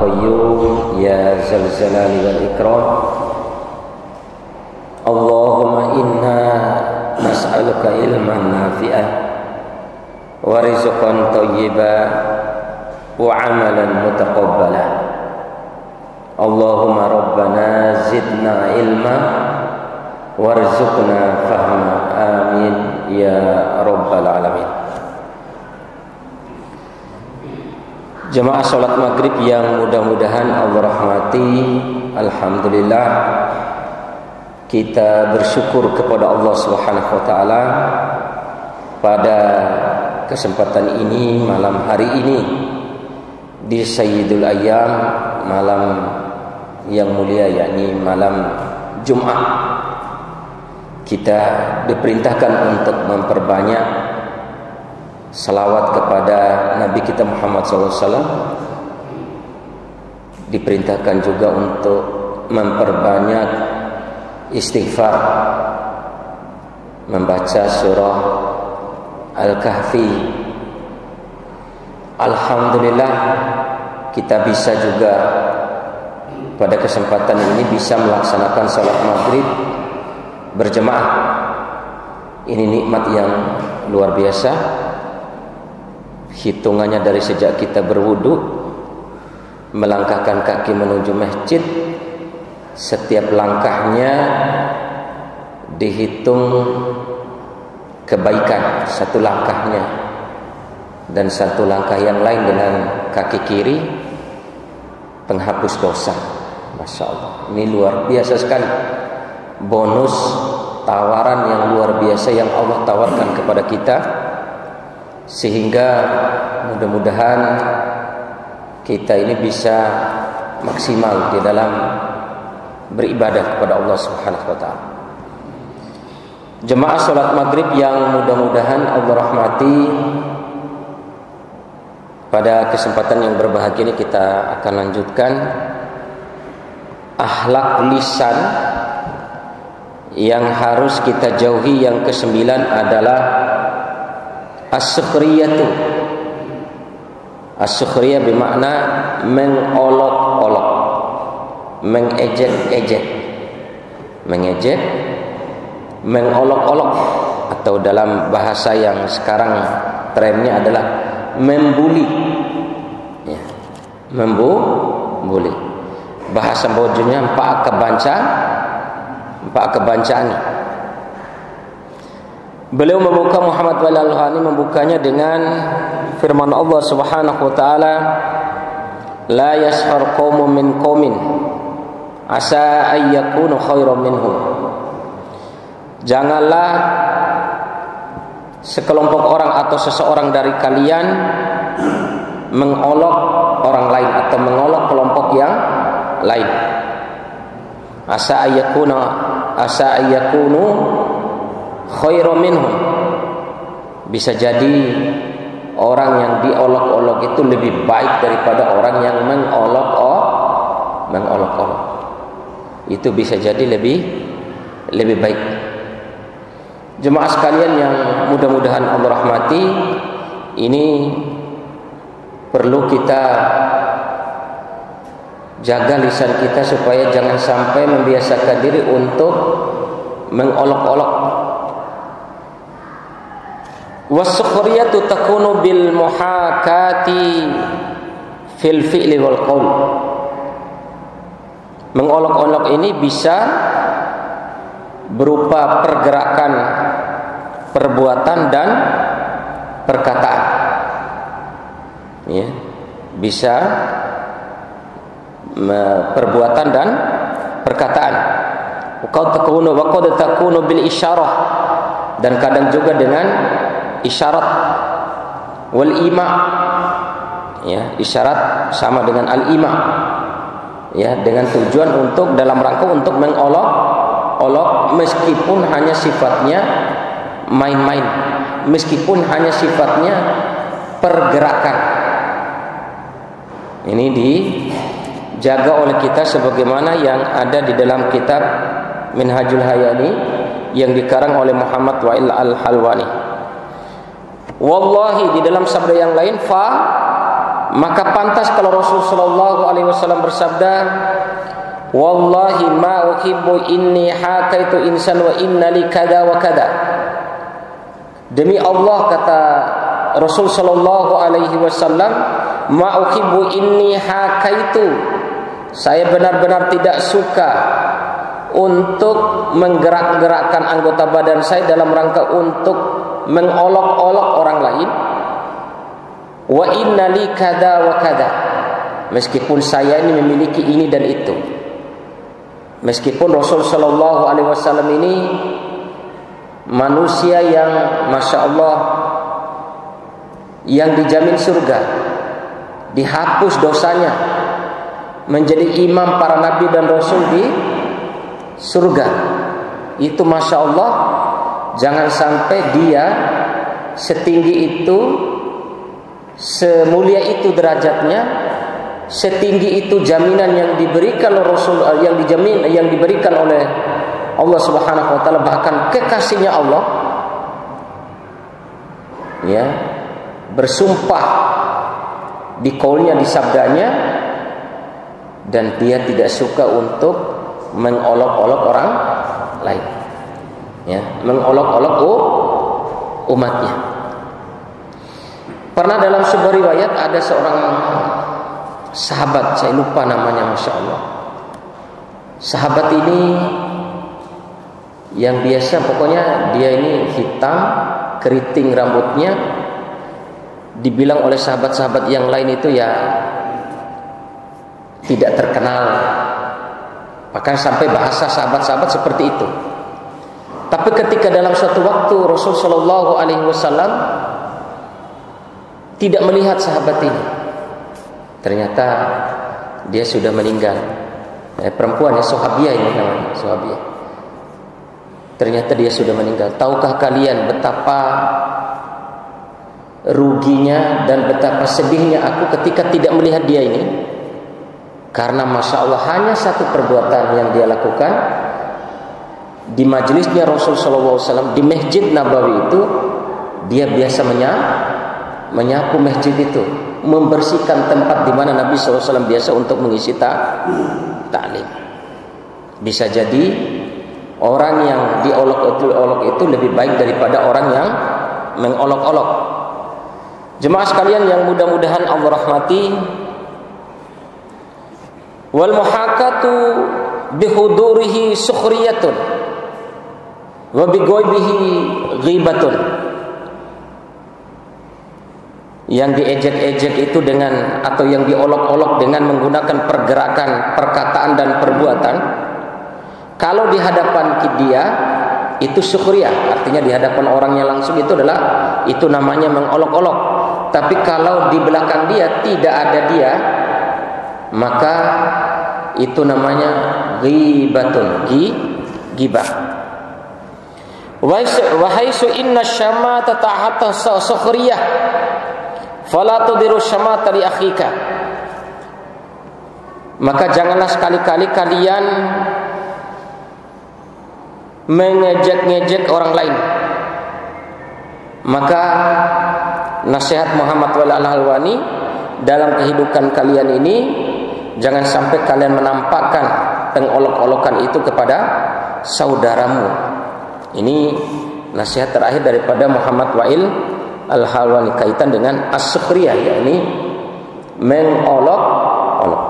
qayyum ya zal jalali wal ikram. Allahumma inna nas'aluka ilman nafi'an wa rizqan thayyiban wa amalan mutaqabbala. Allahumma rabbana zidna ilma warzuqna fahma, amin ya rabbal alamin. Jemaah salat maghrib yang mudah-mudahan Allah rahmati, alhamdulillah kita bersyukur kepada Allah Subhanahu wa taala pada kesempatan ini, malam hari ini di Sayyidul Ayyam, malam yang mulia, yakni malam Jumat, kita diperintahkan untuk memperbanyak salawat kepada Nabi kita Muhammad SAW. Diperintahkan juga untuk memperbanyak istighfar, membaca surah Al-Kahfi. Alhamdulillah kita bisa juga pada kesempatan ini bisa melaksanakan salat maghrib berjemaah. Ini nikmat yang luar biasa. Hitungannya dari sejak kita berwudu, melangkahkan kaki menuju masjid, setiap langkahnya dihitung kebaikan satu langkahnya, dan satu langkah yang lain dengan kaki kiri penghapus dosa. Masya Allah, ini luar biasa sekali. Bonus tawaran yang luar biasa yang Allah tawarkan kepada kita, sehingga mudah-mudahan kita ini bisa maksimal di dalam beribadah kepada Allah Subhanahu wa taala. Jemaah salat maghrib yang mudah-mudahan Allah rahmati, pada kesempatan yang berbahagia ini kita akan lanjutkan akhlak lisan yang harus kita jauhi. Yang kesembilan adalah as-sukhriyatu. As-sukhriyah bermakna mengolok-olok, mengejek-ejek, mengejek, mengolok-olok, atau dalam bahasa yang sekarang trennya adalah membuli, ya, membuli. Bahasa bojonya empak kebancaan. Beliau membuka, Muhammad Al-Hani membukanya dengan firman Allah Subhanahu wa taala, la yaskhar qaumun min qaumin asa ay yakunu khairan minhum. Janganlah sekelompok orang atau seseorang dari kalian mengolok orang lain atau mengolok kelompok yang lain. Asa ay yakunu khairan minhum. Bisa jadi orang yang diolok-olok itu lebih baik daripada orang yang mengolok-olok. Itu bisa jadi lebih baik. Jemaah sekalian yang mudah-mudahan Allah rahmati, ini perlu kita jaga lisan kita supaya jangan sampai membiasakan diri untuk mengolok-olok. Was-sukhriyatu takunu bil muhakati fil fi'li wal qaul. Mengolok-olok ini bisa berupa pergerakan, perbuatan dan perkataan. Ya, bisa perbuatan dan perkataan. Qad takunu bil isyarah, dan kadang juga dengan isyarat. Wal ima, ya, isyarat sama dengan al ima, ya, dengan tujuan untuk dalam rangka untuk mengolok-olok, meskipun hanya sifatnya main-main, meskipun hanya sifatnya pergerakan. Ini dijaga oleh kita sebagaimana yang ada di dalam kitab Minhajul Hayani yang dikarang oleh Muhammad Wa'il Al-Halwani. Wallahi, di dalam sabda yang lain, fa maka pantas kalau Rasul sallallahu alaihi wasallam bersabda, wallahi ma uhibbu inni hakaitu insan wa inna li kada wa kada. Demi Allah, kata Rasul sallallahu alaihi wasallam, ma uhibbu inni hakaitu, saya benar-benar tidak suka untuk menggerak-gerakkan anggota badan saya dalam rangka untuk mengolok-olok orang lain. Wa inna li kada wa kada, meskipun saya ini memiliki ini dan itu. Meskipun Rasul sallallahu alaihi wasallam ini manusia yang masya Allah, yang dijamin surga, dihapus dosanya, menjadi imam para nabi dan rasul di surga. Itu masya Allah, jangan sampai dia setinggi itu, semulia itu derajatnya, setinggi itu jaminan yang diberikan oleh Rasul, yang diberikan oleh Allah Subhanahu wa taala, bahkan kekasihnya Allah, ya, bersumpah di kaulnya, di sabdanya, dan dia tidak suka untuk mengolok-olok orang lain, ya, mengolok-olok umatnya. Pernah dalam sebuah riwayat ada seorang sahabat, saya lupa namanya, masya Allah. Sahabat ini yang biasa, pokoknya dia ini hitam, keriting rambutnya, dibilang oleh sahabat-sahabat yang lain itu ya tidak terkenal, bahkan sampai bahasa sahabat-sahabat seperti itu. Tapi ketika dalam suatu waktu Rasul Shallallahu Alaihi Wasallam tidak melihat sahabat ini, ternyata dia sudah meninggal. Perempuan ya, Sahabiyah ini namanya, Sahabiyah. Ternyata dia sudah meninggal. Tahukah kalian betapa ruginya dan betapa sedihnya aku ketika tidak melihat dia ini? Karena masya Allah, hanya satu perbuatan yang dia lakukan di majelisnya Rasul Sallallahu Alaihi Wasallam di Masjid Nabawi itu, dia biasa menyapu masjid itu, membersihkan tempat di mana Nabi SAW biasa untuk mengisi taklim. Bisa jadi orang yang diolok-olok itu lebih baik daripada orang yang mengolok-olok. Jemaah sekalian yang mudah-mudahan Allah rahmati, wal muhakatu bihudurihi sukhriyatun wa bighaibihi ghibatun. Yang diejek-ejek itu dengan, atau yang diolok-olok dengan menggunakan pergerakan, perkataan dan perbuatan, kalau di hadapan dia itu sukhriyah, artinya di hadapan orangnya langsung itu namanya mengolok-olok. Tapi kalau di belakang dia tidak ada dia, maka itu namanya ghibatun, ghibah. Wa haitsu inna syamata ta'ata sukhriyah fala tudiru syamata li akhika. Maka janganlah sekali-kali kalian mengejek-ngejek orang lain. Maka nasihat Muhammad Al-Halwani dalam kehidupan kalian ini, jangan sampai kalian menampakkan pengolok-olokan itu kepada saudaramu. Ini nasihat terakhir daripada Muhammad Wa'il Al-Halwani kaitan dengan as-sukhriyah, yakni mengolok-olok.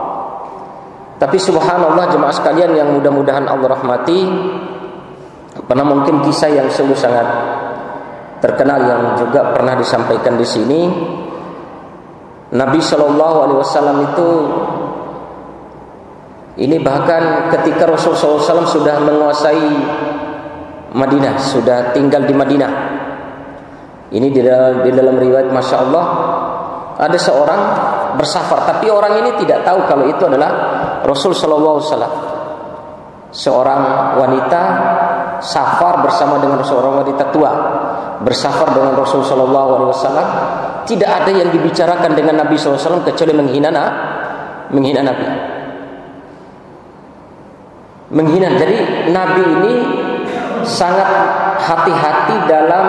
Tapi subhanallah jemaah sekalian yang mudah-mudahan Allah rahmati, pernah mungkin kisah yang sungguh sangat terkenal yang juga pernah disampaikan di sini. Nabi Shallallahu Alaihi Wasallam itu, ini bahkan ketika Rasulullah SAW sudah menguasai Madinah, sudah tinggal di Madinah. Ini di dalam riwayat, masya Allah, ada seorang bersafar, tapi orang ini tidak tahu kalau itu adalah Rasul Sallallahu Alaihi Wasallam. Seorang wanita safar bersama dengan seorang wanita tua, bersafar dengan Rasul Sallallahu Alaihi Wasallam. Tidak ada yang dibicarakan dengan Nabi Sallallahu Alaihi Wasallam kecuali menghina Nabi, menghina. Jadi Nabi ini sangat hati-hati dalam,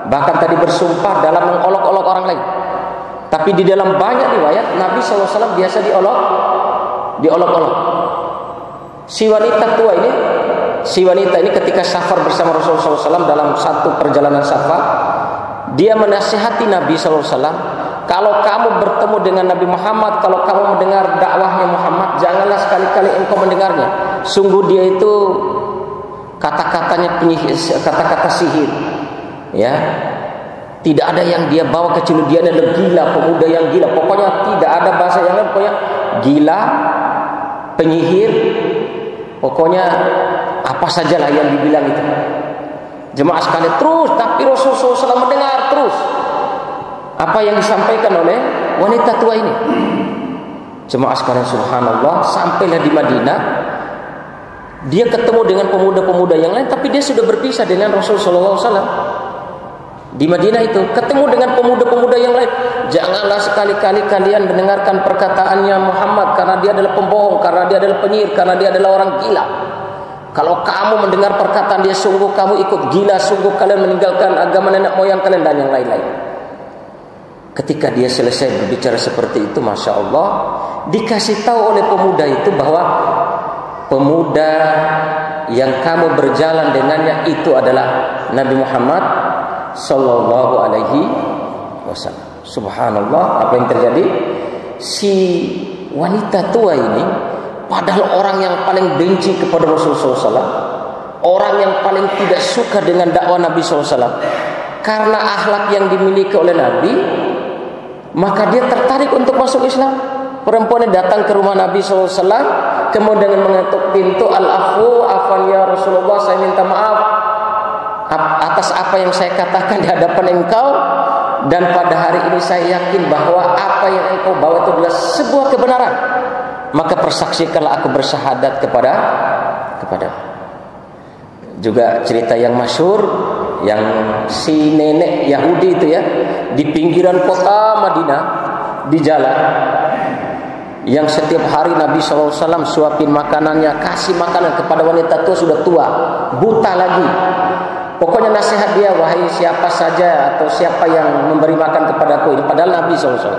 bahkan tadi bersumpah dalam mengolok-olok orang lain. Tapi di dalam banyak riwayat Nabi SAW biasa diolok-olok. Si wanita ini ketika safar bersama Rasulullah SAW dalam satu perjalanan safar, dia menasihati Nabi SAW, kalau kamu bertemu dengan Nabi Muhammad, kalau kamu mendengar dakwahnya Muhammad, janganlah sekali-kali engkau mendengarnya. Sungguh dia itu kata-katanya kata-kata sihir, ya. Tidak ada yang dia bawa kecuali dia adalah gila, pemuda yang gila. Pokoknya tidak ada bahasa yang lain, pokoknya gila, penyihir, pokoknya apa sajalah yang dibilang itu. Jemaah sekalian terus, tapi Rasulullah SAW mendengar terus apa yang disampaikan oleh wanita tua ini. Jemaah sekalian, subhanallah, sampailah di Madinah, dia ketemu dengan pemuda-pemuda yang lain, tapi dia sudah berpisah dengan Rasulullah SAW. Di Madinah itu ketemu dengan pemuda-pemuda yang lain. Janganlah sekali-kali kalian mendengarkan perkataannya Muhammad, karena dia adalah pembohong, karena dia adalah penyihir, karena dia adalah orang gila. Kalau kamu mendengar perkataan dia, sungguh kamu ikut gila, sungguh kalian meninggalkan agama nenek moyang kalian dan yang lain-lain. Ketika dia selesai berbicara seperti itu, Masya Allah, dikasih tahu oleh pemuda itu bahwa pemuda yang kamu berjalan dengannya itu adalah Nabi Muhammad Sallallahu Alaihi Wasallam. Subhanallah, apa yang terjadi? Si wanita tua ini, padahal orang yang paling benci kepada Rasulullah SAW, orang yang paling tidak suka dengan dakwah Nabi SAW, karena akhlak yang dimiliki oleh Nabi, maka dia tertarik untuk masuk Islam. Perempuan yang datang ke rumah Nabi SAW, kemudian dengan mengetuk pintu, al-afu, afan ya Rasulullah, saya minta maaf atas apa yang saya katakan di hadapan engkau, dan pada hari ini saya yakin bahwa apa yang engkau bawa itu adalah sebuah kebenaran, maka persaksikanlah aku bersyahadat kepada. Juga cerita yang masyhur yang si nenek Yahudi itu ya, di pinggiran kota Madinah, di jalan, yang setiap hari Nabi SAW suapin makanannya, kasih makanan kepada wanita tua, sudah tua, buta lagi. Pokoknya nasihat dia, wahai siapa saja atau siapa yang memberi makan kepadaku ini, padahal Nabi SAW,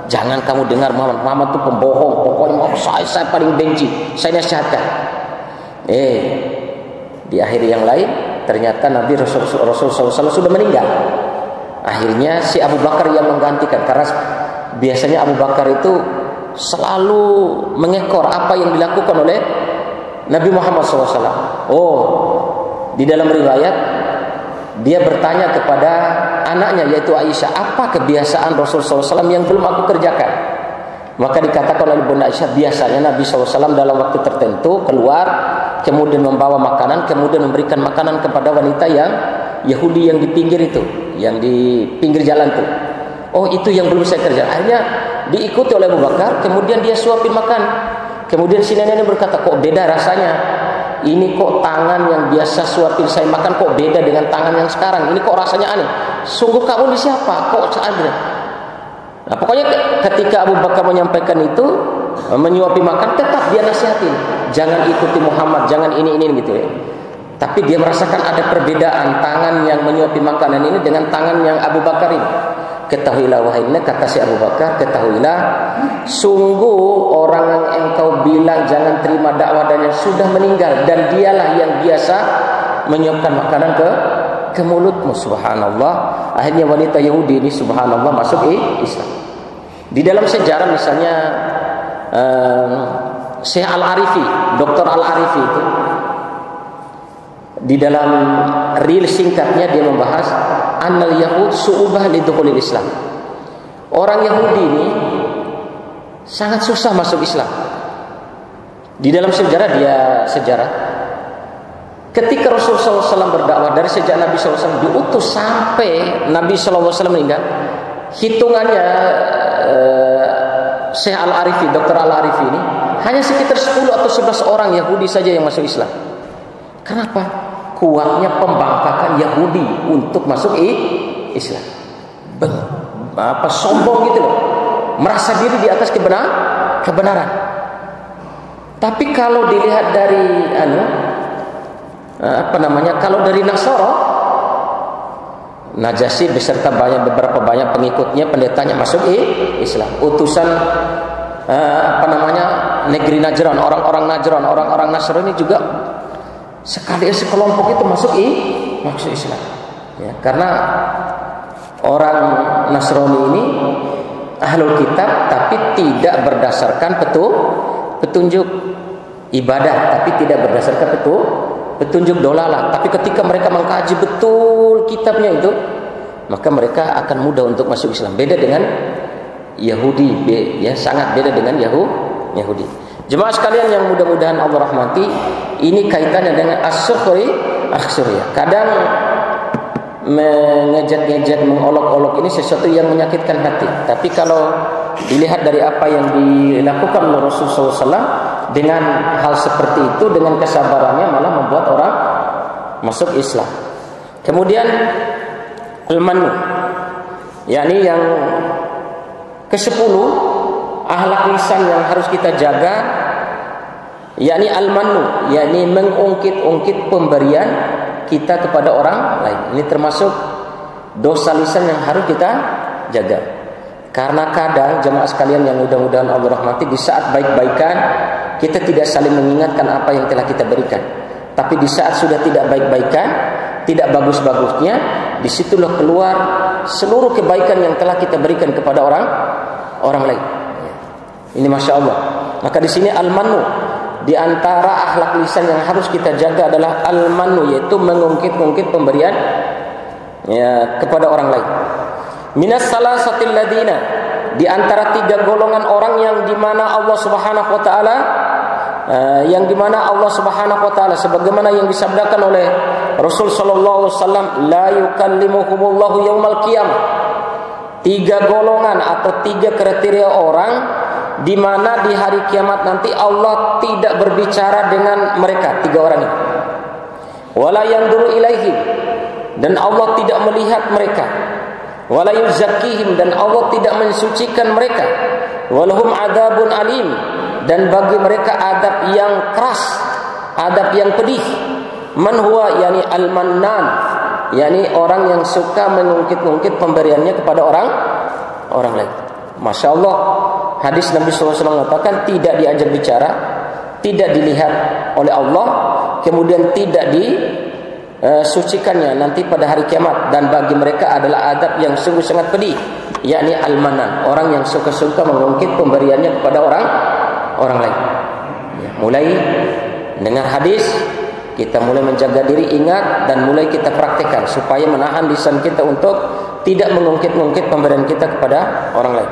jangan kamu dengar Muhammad itu pembohong, pokoknya saya paling benci, saya nasihatkan. Di akhir yang lain ternyata Nabi Rasulullah SAW sudah meninggal. Akhirnya si Abu Bakar yang menggantikan, karena biasanya Abu Bakar itu selalu mengekor apa yang dilakukan oleh Nabi Muhammad SAW. Di dalam riwayat dia bertanya kepada anaknya yaitu Aisyah, apa kebiasaan Rasulullah SAW yang belum aku kerjakan? Maka dikatakan oleh Bunda Aisyah, biasanya Nabi SAW dalam waktu tertentu keluar, kemudian membawa makanan, kemudian memberikan makanan kepada wanita yang Yahudi yang di pinggir itu, yang di pinggir jalan itu. Itu yang belum saya kerjakan. Akhirnya diikuti oleh Abu Bakar, kemudian dia suapin makan. Kemudian si nenek berkata, kok beda rasanya? Ini kok tangan yang biasa suapin saya makan kok beda dengan tangan yang sekarang. Ini kok rasanya aneh. Sungguh kamu ini siapa? Kok seadanya? Nah, pokoknya ketika Abu Bakar menyampaikan itu, menyuapi makan, tetap dia nasihatin, jangan ikuti Muhammad, jangan ini gitu ya. Tapi dia merasakan ada perbedaan tangan yang menyuapi makanan ini dengan tangan yang Abu Bakar ini. Ketahuilah wahai nenek, kata si Abu Bakar, ketahuilah, sungguh orang yang engkau bilang jangan terima dakwah dan yang sudah meninggal, dan dialah yang biasa menyiapkan makanan ke mulutmu. Subhanallah. Akhirnya wanita Yahudi ini subhanallah masuk Islam. Di dalam sejarah misalnya Syekh Al-Arifi, Dr. Al-Arifi itu di dalam reel singkatnya dia membahas annal yahud su'ubah lidukhulil Islam. Orang Yahudi ini sangat susah masuk Islam. Di dalam sejarah ketika Rasulullah SAW berdakwah, dari sejak Nabi SAW diutus sampai Nabi SAW meninggal, hitungannya Syekh Al-Arifi, Dr. Al-Arifi ini hanya sekitar 10 atau 11 orang Yahudi saja yang masuk Islam. Kenapa? Kuatnya pembangkakan Yahudi untuk masuk Islam. Sombong gitu loh, merasa diri di atas kebenaran. Tapi kalau dilihat dari kalau dari Nasara, Najasyi beserta beberapa banyak pengikutnya, pendetanya masuk Islam. Utusan negeri Najran, orang-orang Najran, orang-orang Nasrani juga sekali sekelompok itu masuk Islam. Ya, karena orang Nasrani ini ahlul kitab tapi tidak berdasarkan petunjuk ibadah, tapi tidak berdasarkan petunjuk dolalah. Tapi ketika mereka mengkaji betul kitabnya itu, maka mereka akan mudah untuk masuk Islam. Beda dengan Yahudi, ya, sangat beda dengan Yahudi. Jemaah sekalian yang mudah-mudahan Allah rahmati, ini kaitannya dengan as-sukhriya. Kadang mengejek-ngejek, mengolok-olok ini sesuatu yang menyakitkan hati. Tapi kalau dilihat dari apa yang dilakukan oleh Rasulullah SAW dengan hal seperti itu, dengan kesabarannya malah membuat orang masuk Islam. Kemudian al-mannu, yakni yang ke-10 akhlak lisan yang harus kita jaga, yakni al-mannu, yakni mengungkit-ungkit pemberian kita kepada orang lain. Ini termasuk dosa lisan yang harus kita jaga. Karena kadang jemaah sekalian yang mudah-mudahan Allah rahmati, di saat baik-baikan kita tidak saling mengingatkan apa yang telah kita berikan. Tapi di saat sudah tidak baik-baikan, tidak bagus-bagusnya, disitulah keluar seluruh kebaikan yang telah kita berikan kepada orang lain. Ini masya Allah. Maka di sini al-mannu, di antara akhlak lisan yang harus kita jaga adalah al-mannu, yaitu mengungkit-ungkit pemberian ya, kepada orang lain. Minas salasatil ladina, di antara 3 golongan orang yang dimana Allah Subhanahu wa taala sebagaimana yang disabdakan oleh Rasul sallallahu alaihi wasallam, la yukallimuhumullahu yaumal qiyamah. 3 golongan atau 3 kriteria orang di mana di hari kiamat nanti Allah tidak berbicara dengan mereka, 3 orang ini. Wala yanzuru ilaihim, dan Allah tidak melihat mereka. Wala yuzakkihim, dan Allah tidak mensucikan mereka. Walahum adzabun alim, dan bagi mereka adab yang keras, adab yang pedih. Man huwa, yani al-mannan, yani orang yang suka mengungkit-ungkit pemberiannya kepada orang lain. Masya Allah, hadis Nabi SAW mengatakan tidak diajak bicara, tidak dilihat oleh Allah, kemudian tidak disucikannya nanti pada hari kiamat, dan bagi mereka adalah adab yang sungguh sangat pedih, yakni al-manan, orang yang suka-suka mengungkit pemberiannya kepada orang lain. Ya, mulai dengar hadis, kita mulai menjaga diri, ingat, dan mulai kita praktekkan supaya menahan lisan kita untuk tidak mengungkit-ungkit pemberian kita kepada orang lain.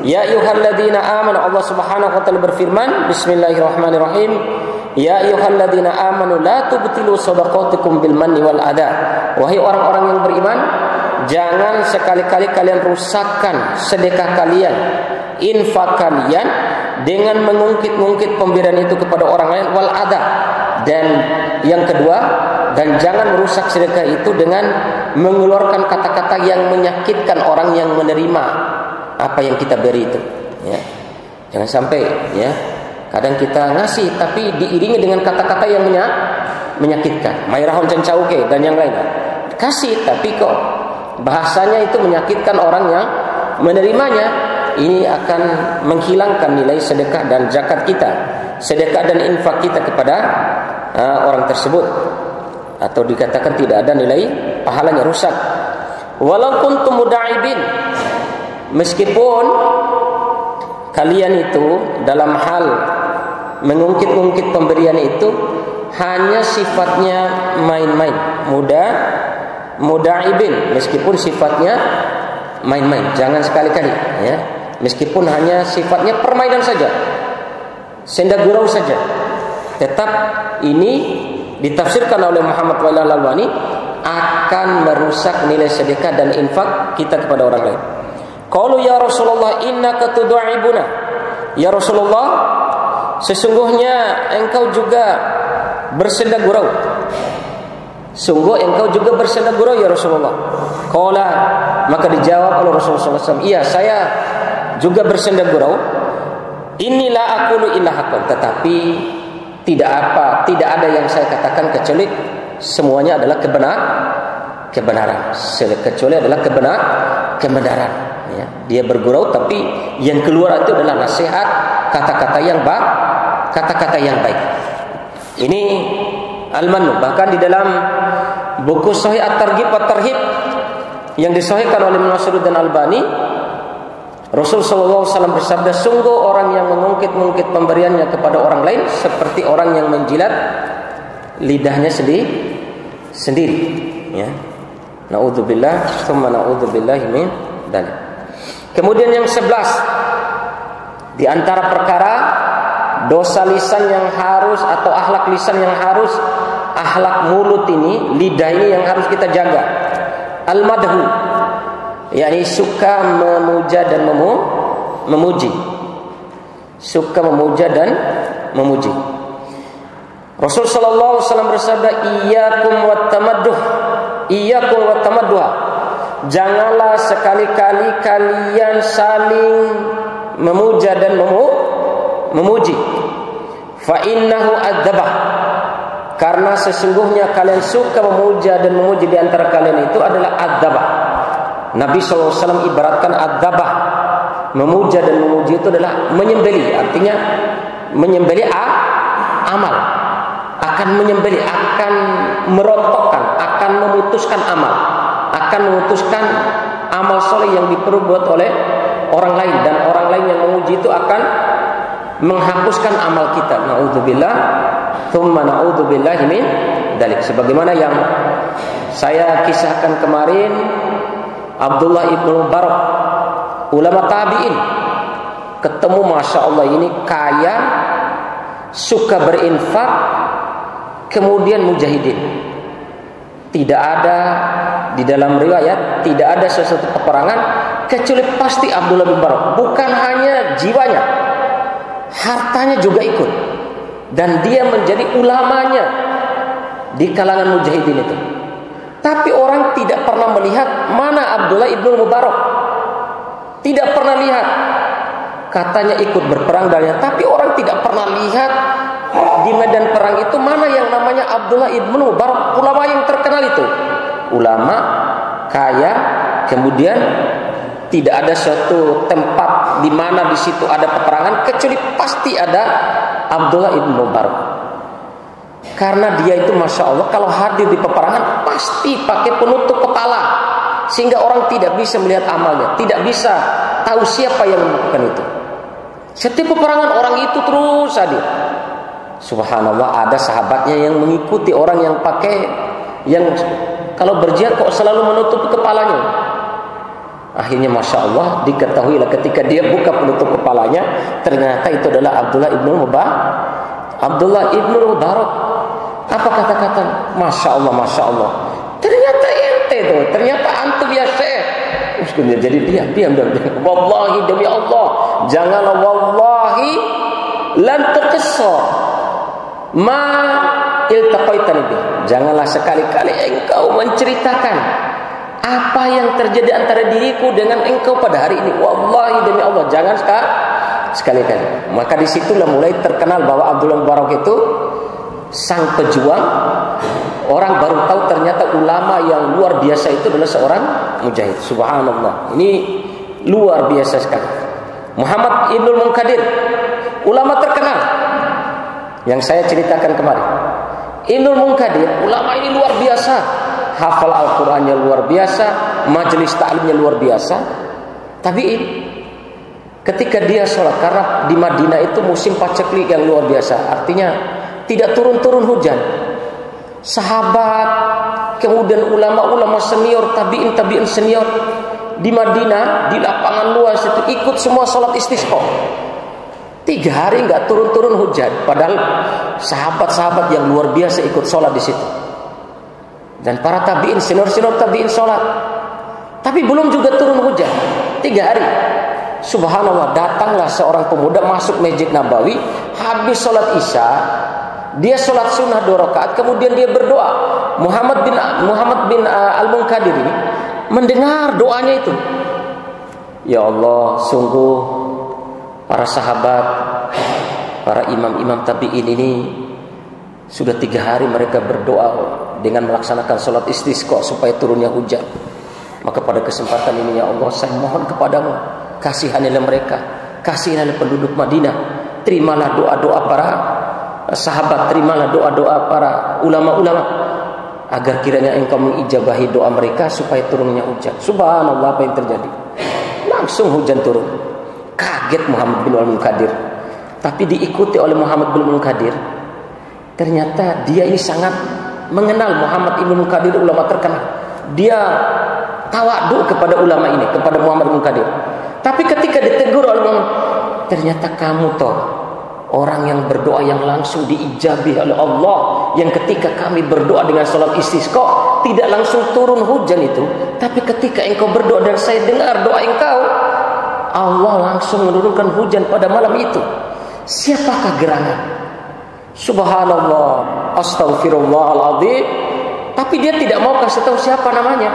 Ya ayyuhalladzina amanu, Allah Subhanahu wa taala berfirman, bismillahirrahmanirrahim, ya ayyuhalladzina amanu la tubtilu shadaqatikum bil manni wal adha. Wahai orang-orang yang beriman, jangan sekali-kali kalian rusakkan sedekah kalian, infak kalian dengan mengungkit-ungkit pemberian itu kepada orang lain, wal adha. Dan yang kedua, dan jangan merusak sedekah itu dengan mengeluarkan kata-kata yang menyakitkan orang yang menerima apa yang kita beri itu. Ya. Jangan sampai, ya, kadang kita ngasih tapi diiringi dengan kata-kata yang menyakitkan. Mairahon cencauke dan yang lain. Kasih tapi kok bahasanya itu menyakitkan orang yang menerimanya. Ini akan menghilangkan nilai sedekah dan zakat kita, sedekah dan infak kita kepada orang tersebut, atau dikatakan tidak ada nilai pahalanya, rusak. Walau kuntum muda'ibin, meskipun kalian itu dalam hal mengungkit-ungkit pemberian itu hanya sifatnya main-main, muda'ibin, meskipun sifatnya main-main, jangan sekali-kali, ya. Meskipun hanya sifatnya permainan saja, senda gurau saja, tetap ini ditafsirkan oleh Muhammad Walid Al-Albani akan merusak nilai sedekah dan infak kita kepada orang lain. Qalu ya Rasulullah innaka tud'ibuna. Ya Rasulullah, sesungguhnya engkau juga bersenda gurau. Sungguh engkau juga bersenda gurau ya Rasulullah. Qala, maka dijawab oleh Rasulullah SAW, iya saya juga bersenda gurau. Inilah aqulu illa haqqan, tetapi tidak ada yang saya katakan kecuali semuanya adalah kebenaran, kecuali adalah kebenaran. Ya, dia bergurau, tapi yang keluar itu adalah nasihat, kata-kata yang baik. Ini al-mannu. Bahkan di dalam buku Sahih At-Targhib At-Tarhib yang disahihkan oleh Nasiruddin Albani, Rasul sallallahu alaihi wasallam bersabda, sungguh orang yang mengungkit-ungkit pemberiannya kepada orang lain seperti orang yang menjilat lidahnya sendiri. Ya. Na'udzubillah, tsumma na'udzubillahi min dzalik. Kemudian yang 11, di antara perkara dosa lisan yang harus atau akhlak lisan yang harus, akhlak mulut ini, lidah ini yang harus kita jaga. Al-madhu, yakni suka memuja dan memuji. Suka memuja dan memuji. Rasul sallallahu alaihi wasallam bersabda, iyyakum wattamadduh. Iyyakum wattamadduh. Janganlah sekali-kali kalian saling memuja dan memuji. Fa innahu adzabah. Karena sesungguhnya kalian suka memuja dan memuji di antara kalian itu adalah adzabah. Nabi SAW ibaratkan adzabah, memuja dan memuji itu adalah menyembelih. Artinya menyembelih amal, akan menyembelih, akan merontokkan, akan memutuskan amal, akan memutuskan amal soleh yang diperbuat oleh orang lain, dan orang lain yang memuji itu akan menghapuskan amal kita. Na'udzubillah, tsumma na'udzubillahi min dzalik. Sebagaimana yang saya kisahkan kemarin, Abdullah ibnu Mubarak, ulama tabi'in, ketemu masya Allah ini kaya, suka berinfak, kemudian mujahidin. Tidak ada di dalam riwayat, tidak ada sesuatu peperangan kecuali pasti Abdullah bin Mubarak. Bukan hanya jiwanya, hartanya juga ikut, dan dia menjadi ulamanya di kalangan mujahidin itu. Tapi orang tidak pernah melihat mana Abdullah ibnu Mubarak, tidak pernah lihat. Katanya ikut berperang dan tapi orang tidak pernah lihat di medan perang itu mana yang namanya Abdullah ibnu Mubarak, ulama yang terkenal itu. Ulama kaya, kemudian tidak ada suatu tempat di mana di situ ada peperangan kecuali pasti ada Abdullah ibnu Mubarak. Karena dia itu masya Allah kalau hadir di peperangan pasti pakai penutup kepala, sehingga orang tidak bisa melihat amalnya, tidak bisa tahu siapa yang melakukan itu. Setiap peperangan orang itu terus hadir. Subhanallah, ada sahabatnya yang mengikuti orang yang pakai, yang kalau berjihad kok selalu menutup kepalanya. Akhirnya masya Allah diketahui lah ketika dia buka penutup kepalanya, ternyata itu adalah Abdullah ibnu Mubarak. Abdullah ibnu Mubarak. Apa kata-kata? Masya Allah, masya Allah. Ternyata ente tuh, ternyata antum ya syekh. Jadi diam. Wallahi demi Allah, janganlah wallahi lan tuqissar ma iltaqaitani bih. Janganlah sekali-kali engkau menceritakan apa yang terjadi antara diriku dengan engkau pada hari ini. Wallahi demi Allah, jangan sekali-kali. Maka disitulah mulai terkenal bahwa Abdullah Mubarak itu sang pejuang. Orang baru tahu ternyata ulama yang luar biasa itu adalah seorang mujahid. Subhanallah, ini luar biasa sekali. Muhammad Ibnul Munkadir, ulama terkenal yang saya ceritakan kemarin. Ibnul Munkadir, ulama ini luar biasa, hafal Al-Qur'annya luar biasa, majelis ta'limnya luar biasa. Tabi'in, ketika dia sholat, karena di Madinah itu musim paceklik yang luar biasa, artinya tidak turun-turun hujan. Sahabat, kemudian ulama-ulama senior, tabi'in senior di Madinah, di lapangan luas itu ikut semua sholat istisqa. 3 hari nggak turun-turun hujan, padahal sahabat-sahabat yang luar biasa ikut sholat di situ. Dan para tabi'in, senior tabi'in sholat, tapi belum juga turun hujan. 3 hari. Subhanallah, datanglah seorang pemuda masuk Masjid Nabawi, habis sholat isya, dia sholat sunnah 2 rakaat, kemudian dia berdoa. Muhammad bin Al-Munkadir ini mendengar doanya itu. Ya Allah, sungguh para sahabat, para imam-imam tabi'in ini Sudah 3 hari mereka berdoa dengan melaksanakan sholat istisqa supaya turunnya hujan. Maka pada kesempatan ini, ya Allah, saya mohon kepadamu, kasihanilah mereka, kasihanilah penduduk Madinah, terimalah doa-doa para sahabat, terimalah doa-doa para ulama-ulama, agar kiranya engkau mengijabahi doa mereka supaya turunnya hujan. Subhanallah, apa yang terjadi? Langsung hujan turun. Kaget Muhammad bin Al-Munkadir. Tapi diikuti oleh Muhammad bin Al-Munkadir. Ternyata dia ini sangat mengenal Muhammad bin Al-Munkadir, ulama terkenal. Dia tawadhu kepada ulama ini, kepada Muhammad bin Al-Munkadir. Tapi ketika ditegur oleh Muhammad, ternyata kamu toh orang yang berdoa yang langsung diijabi oleh Allah, yang ketika kami berdoa dengan salat istisqa tidak langsung turun hujan itu, tapi ketika engkau berdoa dan saya dengar doa engkau, Allah langsung menurunkan hujan pada malam itu. Siapakah gerangan? Subhanallah, astaghfirullahaladzim. Tapi dia tidak mau kasih tahu siapa namanya.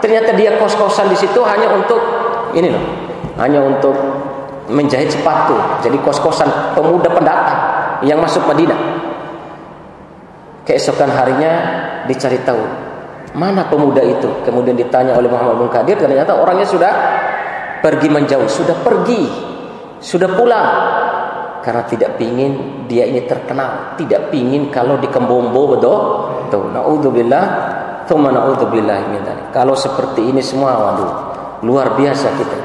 Ternyata dia kos-kosan di situ hanya untuk ini loh, hanya untuk menjahit sepatu. Jadi kos-kosan pemuda pendatang yang masuk Madinah. Keesokan harinya dicari tahu mana pemuda itu. Kemudian ditanya oleh Muhammad bin Qadir, ternyata orangnya sudah pergi menjauh, sudah pergi, sudah pulang. Karena tidak pingin dia ini terkenal, tidak pingin kalau dikembombo betul. Naudzubillah, tsumma naudzubillah min dzalik. Kalau seperti ini semua, waduh, luar biasa kita.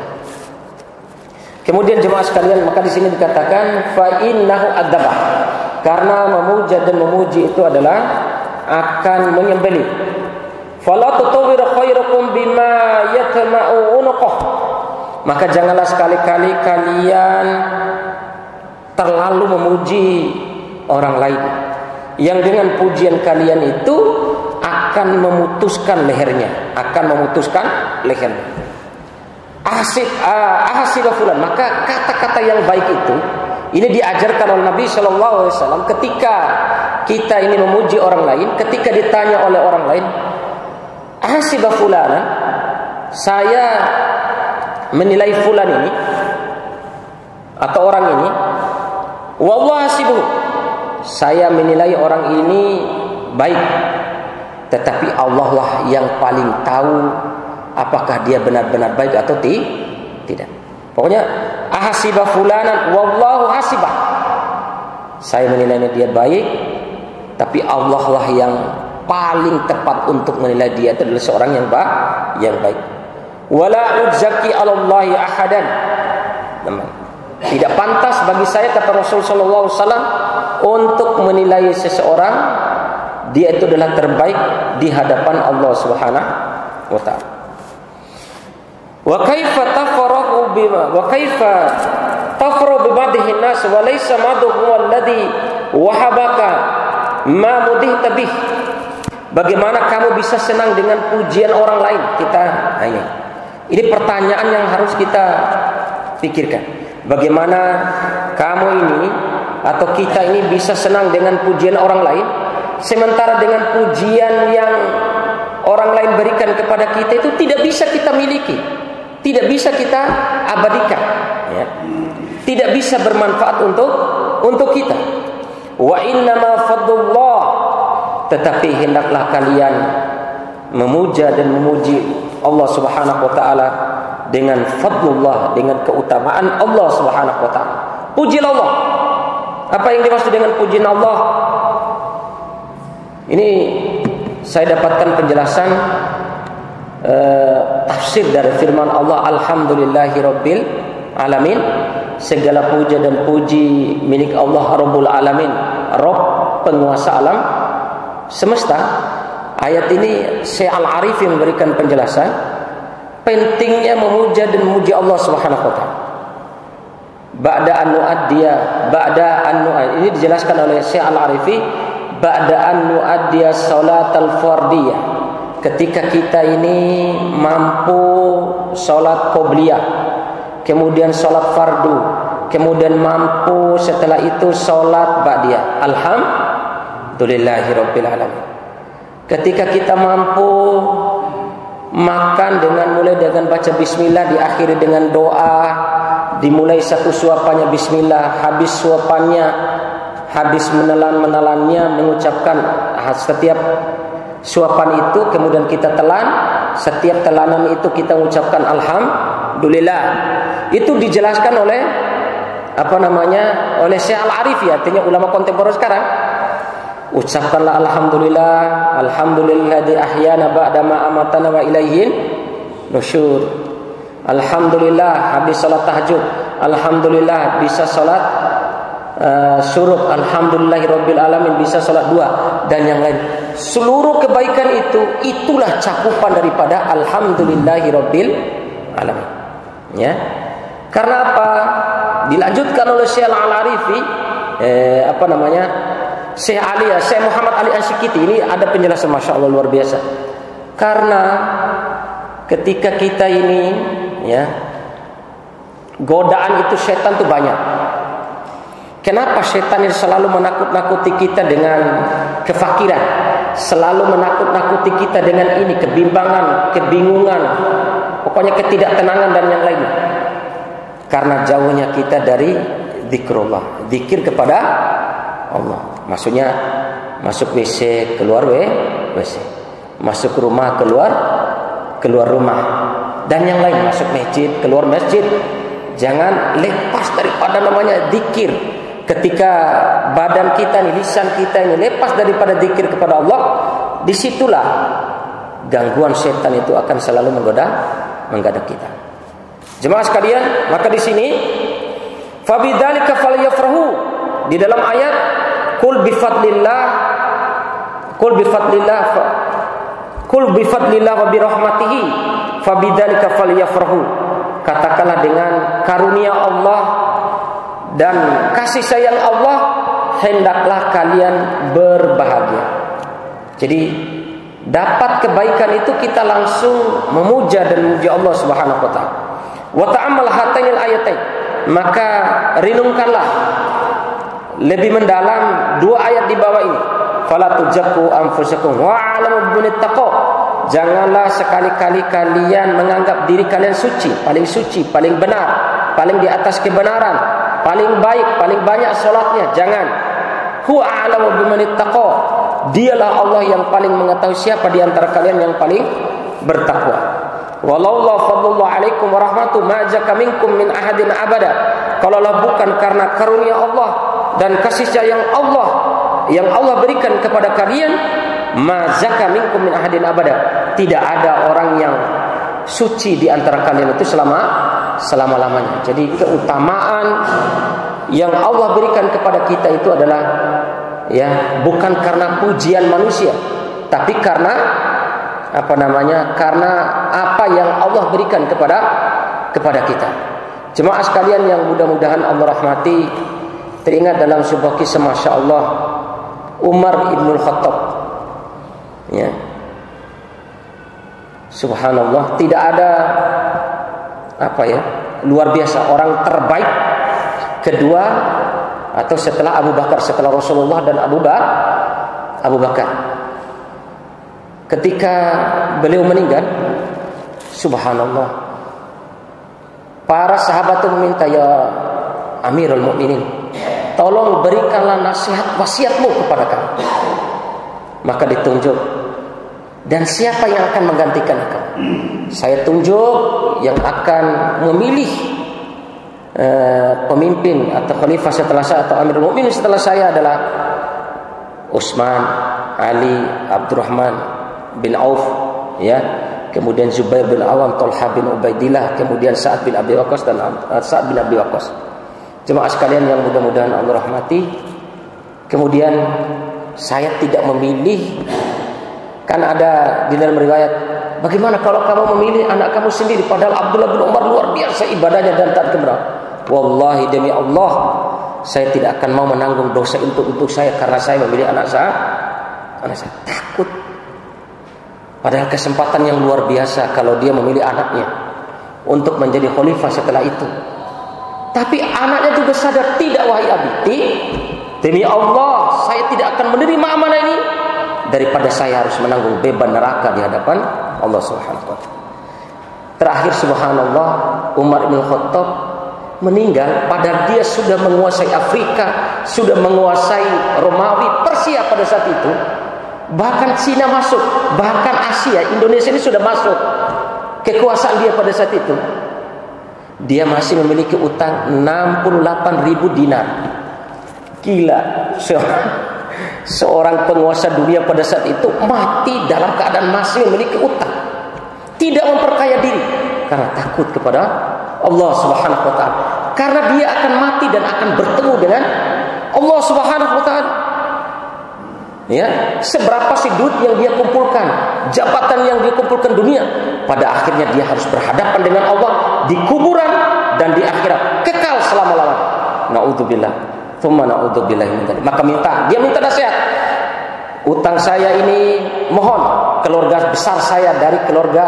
Kemudian jemaah sekalian, maka di sini dikatakan fa innahu adzabah, karena memuja dan memuji itu adalah akan menyembelih. Fala tutawwir khairukum bima yatma'u unuqah, maka janganlah sekali-kali kalian terlalu memuji orang lain yang dengan pujian kalian itu akan memutuskan lehernya, ahasiba fulan. Maka kata-kata yang baik itu ini diajarkan oleh Nabi Shallallahu Alaihi Wasallam ketika kita ini memuji orang lain, ketika ditanya oleh orang lain, ahasiba fulana, saya menilai fulan ini atau orang ini, wallahu hasibuhu, saya menilai orang ini baik, tetapi Allah lah yang paling tahu apakah dia benar-benar baik atau tidak. Pokoknya ahasiba fulanan wallahu hasibah, saya menilainya dia baik, tapi Allah lah yang paling tepat untuk menilai dia itu adalah seorang yang baik. Wala uzaki 'alallahi ahadan, tidak pantas bagi saya, kata Rasul sallallahu alaihi wasallam, untuk menilai seseorang dia itu adalah terbaik di hadapan Allah Subhanahu wa taala. Wa kaifa tafrahu bima wa kaifa tafrahu bi madhihi nas wa laysa madhuhu alladhi wahabaka ma mudihta bih. Bagaimana kamu bisa senang dengan pujian orang lain? Ini pertanyaan yang harus kita pikirkan. Bagaimana kamu ini atau kita ini bisa senang dengan pujian orang lain, sementara dengan pujian yang orang lain berikan kepada kita itu tidak bisa kita miliki, tidak bisa kita abadikan, ya. Tidak bisa bermanfaat untuk kita. Wa innama fadlullah, tetapi hendaklah kalian memuja dan memuji Allah Subhanahu wa taala dengan fadlullah, dengan keutamaan Allah Subhanahu wa taala. Pujilah Allah. Apa yang dimaksud dengan pujian Allah? Ini saya dapatkan penjelasan tafsir dari firman Allah, alhamdulillahirabbil alamin, segala puja dan puji milik Allah Rabbul Alamin, Rabb penguasa alam semesta. Ayat ini Syekh Al-Arifi memberikan penjelasan pentingnya memuja dan memuji Allah Subhanahu wa taala. Ini dijelaskan oleh Syekh Al-Arifi, ba'da an nu'addiya salatal fardiyah, ketika kita ini mampu salat qobliyah, kemudian salat fardu, kemudian mampu setelah itu salat ba'diyah, alhamdulillahirabbil alamin. Ketika kita mampu makan mulai dengan baca bismillah, diakhiri dengan doa, dimulai satu suapannya bismillah, habis suapannya habis menelan-menelannya, mengucapkan setiap suapan itu kemudian kita telan, setiap telanan itu kita mengucapkan alhamdulillah. Itu dijelaskan oleh oleh Syekh Al-Arifi, artinya ulama kontemporer sekarang. Ucapkanlah alhamdulillah, alhamdulilladzi ahyana ba'da ma amatana wa ilaihin nusyur. Alhamdulillah habis salat tahajud, alhamdulillah bisa salat surut, alhamdulillahirabbil alamin bisa salat dua dan yang lain. Seluruh kebaikan itulah cakupan daripada alhamdulillahirabbil alamin. Ya. Karena apa? Dilanjutkan oleh Syekh Al-Arifi Syekh Muhammad Ali Asyikiti, ini ada penjelasan Masya Allah luar biasa. Karena ketika kita ini ya, godaan itu setan itu banyak. Kenapa setan ini selalu menakut-nakuti kita dengan kefakiran, selalu menakut-nakuti kita dengan ini, kebimbangan, kebingungan, pokoknya ketidaktenangan dan yang lainnya. Karena jauhnya kita dari zikrullah, zikir kepada Allah. Maksudnya masuk WC keluar WC, masuk rumah keluar rumah, dan yang lain, masuk masjid keluar masjid. Jangan lepas daripada namanya zikir. Ketika badan kita nih, lisan kita ini lepas daripada zikir kepada Allah, disitulah gangguan setan itu akan selalu menggoda kita. Jemaah sekalian, maka di sini fabidzalika falyafrahu, di dalam ayat Qul bifadlillah wa birahmatihi fabidzalika falyafrahu. Katakanlah dengan karunia Allah dan kasih sayang Allah hendaklah kalian berbahagia. Jadi dapat kebaikan itu kita langsung memuja dan memuji Allah Subhanahu wa taala. Wa ta'ammal hatainil ayatain, maka renungkanlah lebih mendalam dua ayat di bawah ini. Fala tuzakku anfusakum wa a'lamu bittaqwa. Janganlah sekali-kali kalian menganggap diri kalian suci, paling benar, paling di atas kebenaran, paling baik, paling banyak salatnya. Jangan. Huwa a'lamu bittaqwa. Dialah Allah yang paling mengetahui siapa di antara kalian yang paling bertakwa. Wallahu fadlullah alaikum wa rahmatuhu ma jaka minkum min ahadin abada. Kalaulah bukan karena karunia Allah dan kasih sayang Allah yang Allah berikan kepada kalian, ma jaka minkum min ahadin abada, tidak ada orang yang suci di antara kalian itu selama-lamanya. Jadi keutamaan yang Allah berikan kepada kita itu adalah ya bukan karena pujian manusia, tapi karena karena apa yang Allah berikan kepada kita. Jemaah sekalian yang mudah-mudahan Allah rahmati, teringat dalam sebuah kisah Masya Allah Umar ibn Khattab, ya, subhanallah, tidak ada luar biasa, orang terbaik kedua atau setelah Abu Bakar, setelah Rasulullah dan Abu Bakar. Ketika beliau meninggal, subhanallah, para sahabat itu meminta, ya Amirul Mukminin, tolong berikanlah nasihat wasiatmu kepada kami. Maka ditunjuk, dan siapa yang akan menggantikan engkau? Saya tunjuk yang akan memilih pemimpin atau khalifah setelah saya, atau Amirul Mukminin setelah saya adalah Utsman, Ali, Abdurrahman bin Auf, ya, kemudian Zubair bin Awam, Talha bin Ubaidillah, kemudian Sa'ad bin Abi Waqqas dan Sa'ad bin Abi Waqqas. Jemaah sekalian yang mudah-mudahan Allah rahmati, kemudian saya tidak memilih. Kan ada di dalam riwayat, bagaimana kalau kamu memilih anak kamu sendiri, padahal Abdullah bin Umar luar biasa ibadahnya dan taat kepada. Wallahi demi Allah, saya tidak akan mau menanggung dosa untuk saya karena saya memilih anak saya. Takut. Padahal kesempatan yang luar biasa kalau dia memilih anaknya untuk menjadi khalifah setelah itu. Tapi anaknya juga sadar, tidak wahai abi, demi Allah saya tidak akan menerima amanah ini daripada saya harus menanggung beban neraka di hadapan Allah Subhanahu wa taala. Terakhir subhanallah, Umar bin Khattab meninggal padahal dia sudah menguasai Afrika, sudah menguasai Romawi, Persia pada saat itu. Bahkan Cina masuk, bahkan Asia, Indonesia ini sudah masuk kekuasaan dia pada saat itu. Dia masih memiliki utang 68.000 dinar. Gila. Seorang penguasa dunia pada saat itu mati dalam keadaan masih memiliki utang, tidak memperkaya diri karena takut kepada Allah Subhanahu wa taala. Karena dia akan mati dan akan bertemu dengan Allah Subhanahu wa taala. Ya, seberapa sih duit yang dia kumpulkan, jabatan yang dia kumpulkan dunia, pada akhirnya dia harus berhadapan dengan Allah di kuburan dan di akhirat, kekal selama-lamanya. Naudzubillah. Tsumma naudzubillah min dzalik. Maka dia minta nasihat. Utang saya ini, mohon keluarga besar saya dari keluarga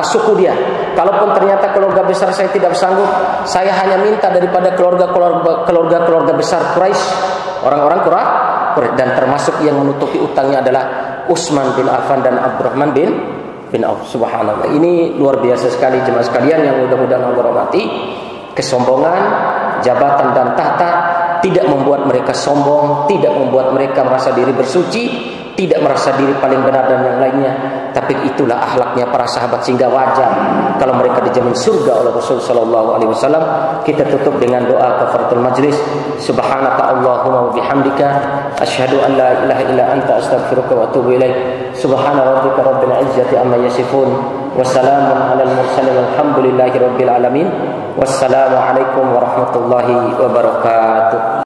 suku dia. Kalaupun ternyata keluarga besar saya tidak sanggup, saya hanya minta daripada keluarga besar Quraisy, orang-orang Quraisy, dan termasuk yang menutupi utangnya adalah Utsman bin Affan dan Abdurrahman bin Auf. Subhanallah. Ini luar biasa sekali jemaah sekalian yang mudah-mudahan Allah rahmati. Kesombongan, jabatan dan tahta tidak membuat mereka sombong, tidak membuat mereka merasa diri bersuci, tidak merasa diri paling benar dan yang lainnya. Tapi itulah akhlaknya para sahabat, sehingga wajar kalau mereka dijamin surga oleh Rasul sallallahu alaihi wasallam. Kita tutup dengan doa kafaratul majlis. Subhanaka Allahumma wa bihamdika asyhadu an la ilaha illa anta astaghfiruka wa atubu ilaik. Subhana rabbika rabbil izzati amma yasifun wa salamun alal mursalin walhamdulillahi rabbil alamin. Wassalamu alaikum warahmatullahi wabarakatuh.